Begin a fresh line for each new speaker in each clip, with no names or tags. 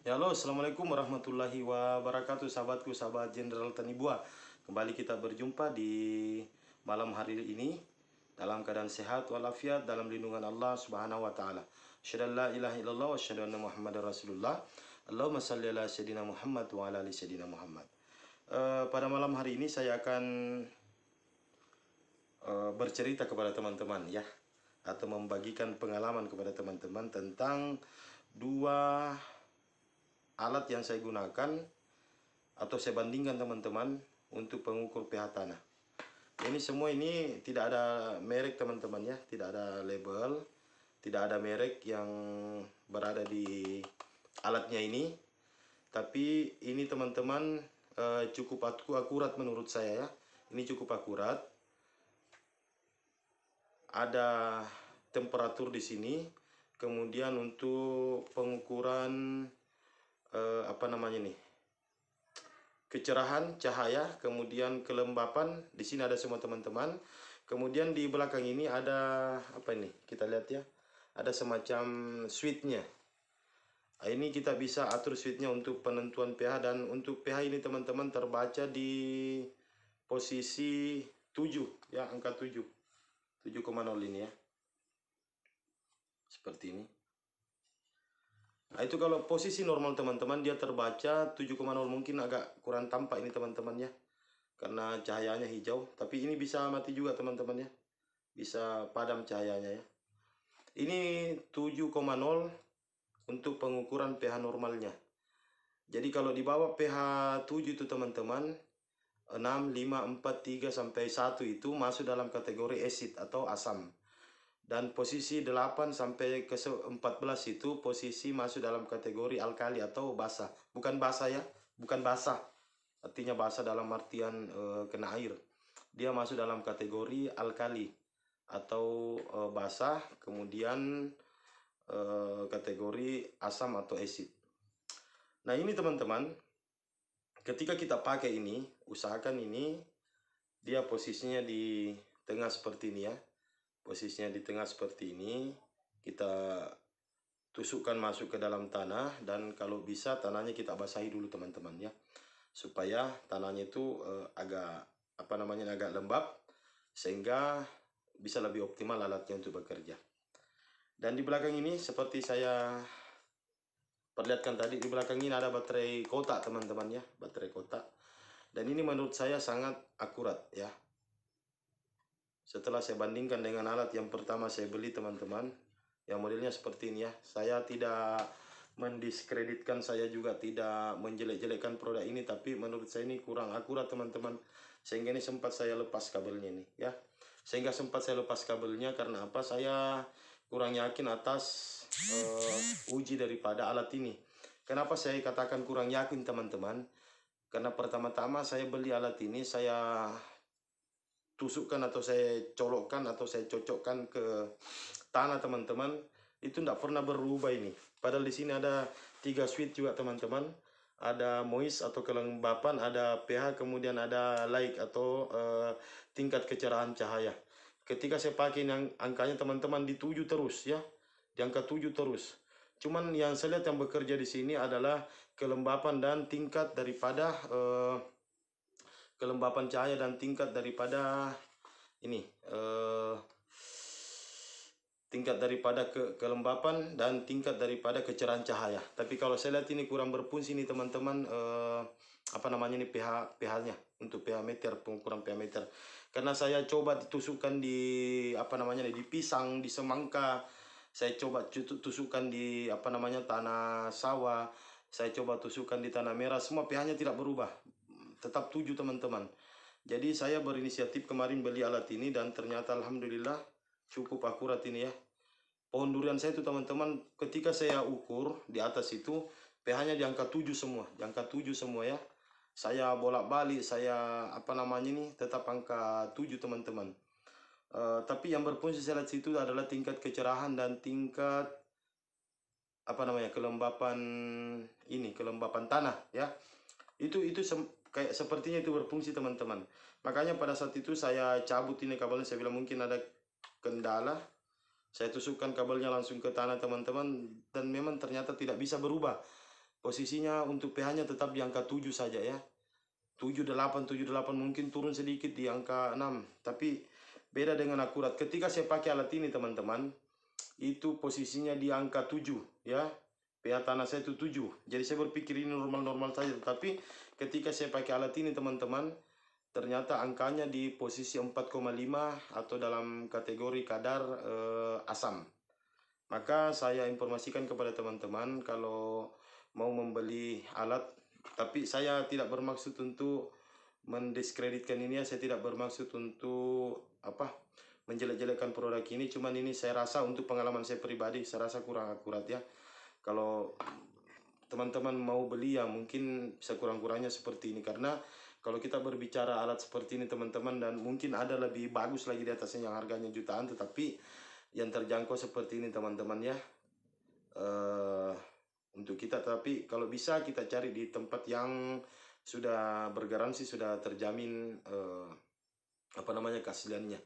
Ya, halo, assalamualaikum warahmatullahi wabarakatuh, sahabatku, sahabat Jenderal Tanibua. Kembali kita berjumpa di malam hari ini dalam keadaan sehat walafiat dalam lindungan Allah Subhanahu wa taala. Asyhadu an la ilaha illallah wa asyhadu anna Muhammadar Rasulullah. Allahumma shalli ala sayyidina Muhammad wa ala ali sayyidina Muhammad. Pada malam hari ini saya akan bercerita kepada teman-teman ya, atau membagikan pengalaman kepada teman-teman tentang dua alat yang saya gunakan atau saya bandingkan teman-teman untuk pengukur pH tanah. Ini semua ini tidak ada merek teman-teman ya, tidak ada label, tidak ada merek yang berada di alatnya ini. Tapi ini teman-teman cukup akurat menurut saya ya. Ini cukup akurat. Ada temperatur di sini. Kemudian untuk pengukuran apa namanya nih? Kecerahan cahaya, kemudian kelembapan di sini ada semua teman-teman. Kemudian di belakang ini ada apa ini? Kita lihat ya. Ada semacam switchnya. Nah, ini kita bisa atur switchnya untuk penentuan pH, dan untuk pH ini teman-teman terbaca di posisi 7 ya, angka 7. 7,0 ini ya. Seperti ini. Nah, itu kalau posisi normal teman-teman dia terbaca 7,0, mungkin agak kurang tampak ini teman-teman ya. Karena cahayanya hijau, tapi ini bisa mati juga teman-teman ya. Bisa padam cahayanya ya. Ini 7,0 untuk pengukuran pH normalnya. Jadi kalau di bawah pH 7 itu teman-teman, 6, 5, 4, 3 sampai 1 itu masuk dalam kategori acid atau asam. Dan posisi 8 sampai ke 14 itu posisi masuk dalam kategori alkali atau basa. Bukan basa ya, bukan basah. Artinya basah dalam artian kena air. Dia masuk dalam kategori alkali atau basah, kemudian kategori asam atau acid. Nah, ini teman-teman, ketika kita pakai ini, usahakan ini dia posisinya di tengah seperti ini ya. Posisinya di tengah seperti ini, kita tusukkan masuk ke dalam tanah, dan kalau bisa tanahnya kita basahi dulu teman-teman ya, supaya tanahnya itu agak apa namanya, agak lembab, sehingga bisa lebih optimal alatnya untuk bekerja. Dan di belakang ini seperti saya perlihatkan tadi, di belakang ini ada baterai kotak teman-teman ya, baterai kotak. Dan ini menurut saya sangat akurat ya. Setelah saya bandingkan dengan alat yang pertama saya beli teman-teman, yang modelnya seperti ini ya. Saya tidak mendiskreditkan, saya juga tidak menjelek-jelekkan produk ini, tapi menurut saya ini kurang akurat teman-teman. Sehingga ini sempat saya lepas kabelnya ini ya. Sehingga sempat saya lepas kabelnya karena apa? Saya kurang yakin atas uji daripada alat ini. Kenapa saya katakan kurang yakin teman-teman? Karena pertama-tama saya beli alat ini, saya tusukkan atau saya colokkan atau saya cocokkan ke tanah teman-teman, itu tidak pernah berubah ini. Padahal di sini ada 3 switch juga teman-teman. Ada moist atau kelembapan, ada pH, kemudian ada light atau tingkat kecerahan cahaya. Ketika saya pakai yang angkanya teman-teman di 7 terus ya, di angka 7 terus. Cuman yang saya lihat yang bekerja di sini adalah kelembapan dan tingkat daripada kelembapan cahaya, dan tingkat daripada ini tingkat daripada kelembapan dan tingkat daripada kecerahan cahaya. Tapi kalau saya lihat ini kurang berfungsi nih teman-teman, apa namanya ini, pH-nya untuk pH meter, pengukuran pH meter. Karena saya coba ditusukkan di apa namanya di pisang, di semangka, saya coba tusukkan di apa namanya tanah sawah, saya coba tusukkan di tanah merah, semua pH-nya tidak berubah, tetap 7 teman-teman. Jadi saya berinisiatif kemarin beli alat ini, dan ternyata alhamdulillah cukup akurat ini ya. Pohon durian saya itu teman-teman, ketika saya ukur di atas itu pH-nya di angka 7 semua, di angka 7 semua ya. Saya bolak-balik, saya apa namanya ini, tetap angka 7 teman-teman. Tapi yang berfungsi saya lihat situ adalah tingkat kecerahan dan tingkat apa namanya, kelembapan ini, kelembapan tanah ya. Itu kayak sepertinya itu berfungsi teman-teman. Makanya pada saat itu saya cabut ini kabelnya, saya bilang mungkin ada kendala. Saya tusukkan kabelnya langsung ke tanah teman-teman, dan memang ternyata tidak bisa berubah. posisinya untuk pH-nya tetap di angka 7 saja ya. 78 mungkin turun sedikit di angka 6. Tapi beda dengan akurat. Ketika saya pakai alat ini teman-teman, itu posisinya di angka 7 ya. pH tanah saya itu 7. Jadi saya berpikir ini normal-normal saja. Tapi ketika saya pakai alat ini teman-teman, ternyata angkanya di posisi 4,5 atau dalam kategori kadar asam. Maka saya informasikan kepada teman-teman kalau mau membeli alat, tapi saya tidak bermaksud untuk mendiskreditkan ini ya, saya tidak bermaksud untuk menjelek-jelekkan produk ini, cuman ini saya rasa untuk pengalaman saya pribadi, saya rasa kurang akurat ya. Kalau teman-teman mau beli ya mungkin sekurang-kurangnya seperti ini, karena kalau kita berbicara alat seperti ini teman-teman, dan mungkin ada lebih bagus lagi di atasnya yang harganya jutaan, tetapi yang terjangkau seperti ini teman-teman ya. Untuk kita, tapi kalau bisa kita cari di tempat yang sudah bergaransi, sudah terjamin keasliannya,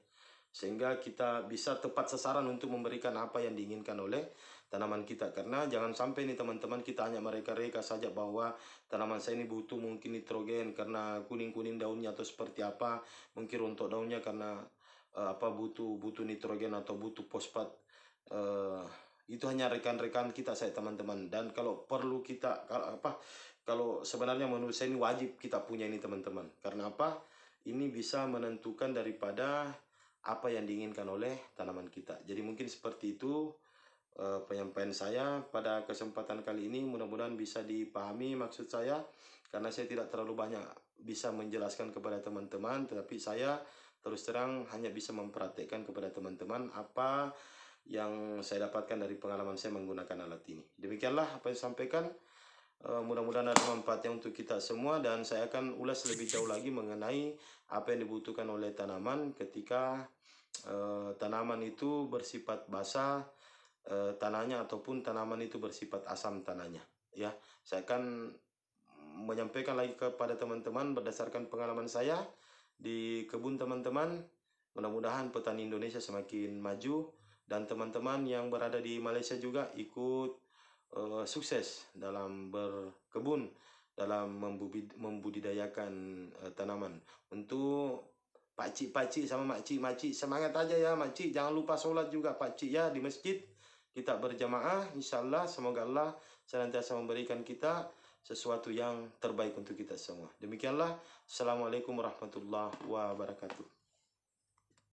sehingga kita bisa tepat sasaran untuk memberikan apa yang diinginkan oleh tanaman kita. Karena jangan sampai nih teman-teman kita hanya mereka-reka saja bahwa tanaman saya ini butuh mungkin nitrogen karena kuning-kuning daunnya atau seperti apa, mungkin rontok daunnya karena butuh nitrogen atau butuh fosfat. Itu hanya rekan-rekan kita saya teman-teman, dan kalau perlu kita kalau sebenarnya menurut saya ini wajib kita punya ini teman-teman. Karena apa? Ini bisa menentukan daripada apa yang diinginkan oleh tanaman kita. Jadi mungkin seperti itu penyampaian saya pada kesempatan kali ini. Mudah-mudahan bisa dipahami maksud saya, karena saya tidak terlalu banyak bisa menjelaskan kepada teman-teman, tetapi saya terus terang hanya bisa mempraktekkan kepada teman-teman apa yang saya dapatkan dari pengalaman saya menggunakan alat ini. Demikianlah apa yang saya sampaikan. Mudah-mudahan ada manfaatnya untuk kita semua, dan saya akan ulas lebih jauh lagi mengenai apa yang dibutuhkan oleh tanaman ketika tanaman itu bersifat basah tanahnya, ataupun tanaman itu bersifat asam tanahnya ya. Saya akan menyampaikan lagi kepada teman-teman berdasarkan pengalaman saya di kebun teman-teman. Mudah-mudahan petani Indonesia semakin maju, dan teman-teman yang berada di Malaysia juga ikut sukses dalam berkebun, dalam membudidayakan tanaman. Untuk pakcik-pakcik sama makcik-makcik, semangat aja ya makcik, jangan lupa sholat juga pakcik ya di masjid. Kita berjamaah, insyaallah semoga Allah senantiasa memberikan kita sesuatu yang terbaik untuk kita semua. Demikianlah, assalamualaikum warahmatullahi wabarakatuh.